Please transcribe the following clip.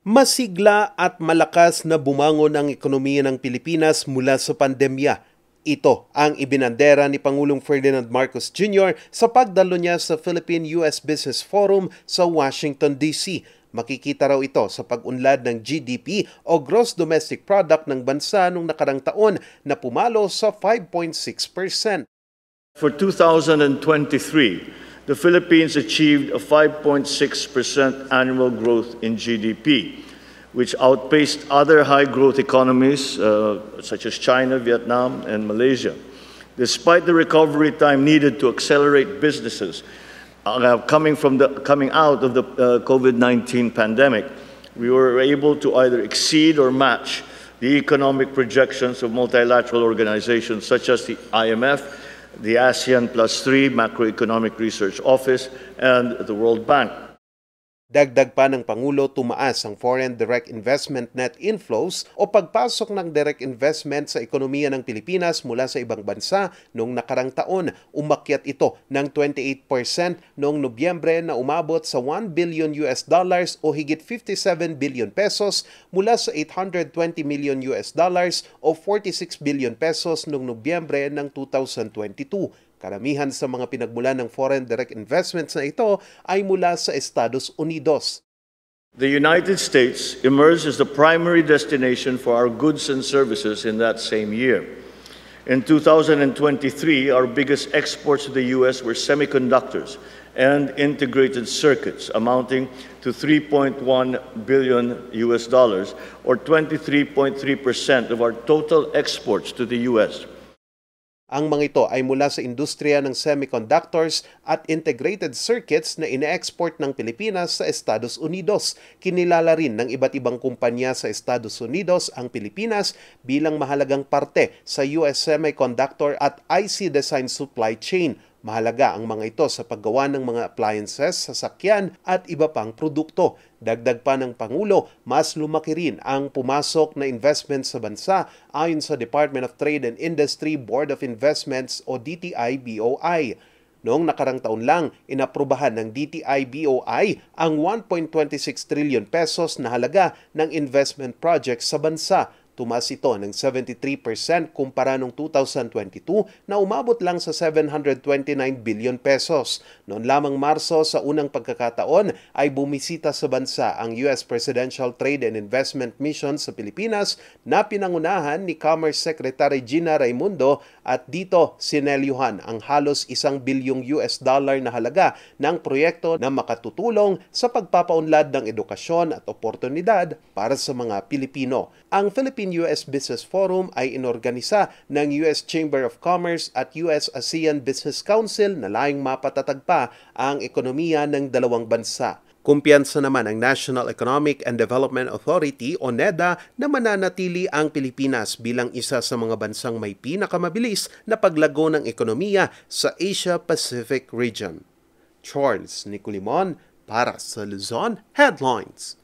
Masigla at malakas na bumangon ang ekonomiya ng Pilipinas mula sa pandemya. Ito ang ibinandera ni Pangulong Ferdinand Marcos Jr. sa pagdalo niya sa Philippine-US Business Forum sa Washington, D.C. Makikita raw ito sa pag-unlad ng GDP o Gross Domestic Product ng bansa noong nakarang taon na pumalo sa 5.6%. For 2023, the Philippines achieved a 5.6% annual growth in GDP, which outpaced other high-growth economies such as China, Vietnam, and Malaysia. Despite the recovery time needed to accelerate businesses coming out of the COVID-19 pandemic, we were able to either exceed or match the economic projections of multilateral organizations such as the IMF, the ASEAN +3 Macroeconomic Research Office, and the World Bank. Dagdag pa ng Pangulo, tumaas ang foreign direct investment net inflows o pagpasok ng direct investment sa ekonomiya ng Pilipinas mula sa ibang bansa noong nakarang taon. Umakyat ito ng 28% noong Nobyembre na umabot sa $1 billion o higit 57 billion pesos mula sa $820 million o 46 billion pesos noong Nobyembre ng 2022. Karamihan sa mga pinagmulan ng foreign direct investments na ito ay mula sa Estados Unidos. The United States emerged as the primary destination for our goods and services in that same year. In 2023, our biggest exports to the U.S. were semiconductors and integrated circuits, amounting to $3.1 billion or 23.3% of our total exports to the U.S. Ang mga ito ay mula sa industriya ng semiconductors at integrated circuits na ine-export ng Pilipinas sa Estados Unidos. Kinilala rin ng iba't ibang kumpanya sa Estados Unidos ang Pilipinas bilang mahalagang parte sa US semiconductor at IC design supply chain. Mahalaga ang mga ito sa paggawa ng mga appliances, sasakyan at iba pang produkto. Dagdag pa ng Pangulo, mas lumaki rin ang pumasok na investment sa bansa ayon sa Department of Trade and Industry Board of Investments o DTI-BOI. Noong nakarang taon lang, inaprubahan ng DTI-BOI ang 1.26 trillion pesos na halaga ng investment projects sa bansa. Tumaas ito ng 73% kumpara noong 2022 na umabot lang sa 729 billion pesos. Noon lamang Marso sa unang pagkakataon ay bumisita sa bansa ang US Presidential Trade and Investment Mission sa Pilipinas na pinangunahan ni Commerce Secretary Gina Raimundo at dito sinelyuhan ang halos $1 bilyong na halaga ng proyekto na makatutulong sa pagpapaunlad ng edukasyon at oportunidad para sa mga Pilipino. Ang Philippine-US Business Forum ay inorganisa ng US Chamber of Commerce at US ASEAN Business Council na layong mapatatag pa ang ekonomiya ng dalawang bansa. Kumpiyansa naman ang National Economic and Development Authority o NEDA na mananatili ang Pilipinas bilang isa sa mga bansang may pinakamabilis na paglago ng ekonomiya sa Asia-Pacific region. Charles Nicolimon para sa Luzon Headlines.